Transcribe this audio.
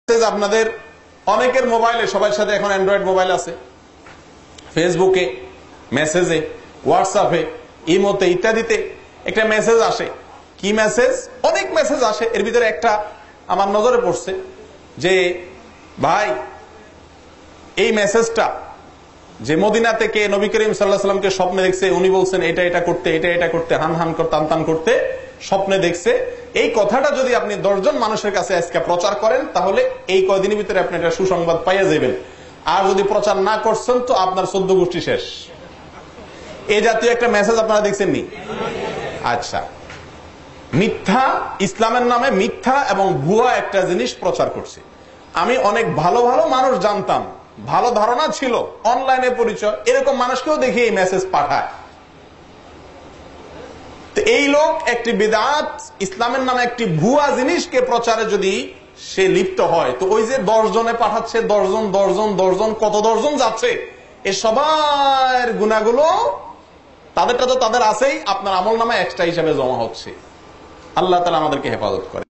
আপনাদের অনেকের মোবাইলে, সবার সাথে এখন অ্যান্ড্রয়েড মোবাইল আছে, ফেসবুকে মেসেজে, হোয়াটসঅ্যাপে, ইমোতে ইত্যাদিতে একটা মেসেজ আসে। কি মেসেজ? অনেক মেসেজ আসে। এর ভিতরে একটা আমার নজরে পড়ছে যে ভাই এই মেসেজটা যে মদিনা থেকে নবী করিম সাল্লাল্লাহু আলাইহি ওয়াসাল্লামকে স্বপ্নে দেখছে, উনি বলছেন এটা এটা করতে, এটা এটা করতে, হান হান করতে, টান টান করতে স্বপ্নে দেখছে। এই কথাটা যদি আপনি 10 জন মানুষের কাছে আজকে প্রচার করেন তাহলে এই কয়দিনের ভিতরে আপনি একটা সুসংবাদ পাইয়া যাবেন। আর যদি প্রচার না করছেন তো আপনার 14 গোষ্ঠী শেষ। এই জাতীয় একটা মেসেজ আপনারা দেখছেন নি? আচ্ছা, মিথ্যা, ইসলামের নামে মিথ্যা এবং ভুয়া একটা জিনিস প্রচার করছে। আমি অনেক ভালো ভালো মানুষ জানতাম, ভালো ধারণা ছিল, অনলাইনে পরিচয়, এরকম মানুষকেও দেখি এই মেসেজ পাঠায়। তো এই লোক একটি বিদআত, ইসলামের নামে একটি ভুয়া জিনিসকে প্রচারে যদি সে লিপ্ত হয়, তো ওই যে 10 জনে পাঠাচ্ছে, 10 জন কত 10 জন যাচ্ছে, এ সবার গুনাহগুলো তাদেরটা তো তাদের আছেই, আপনার আমল নামে এক্সট্রা হিসাবে জমা হচ্ছে। আল্লাহ তাআলা আমাদেরকে হেফাজত করে।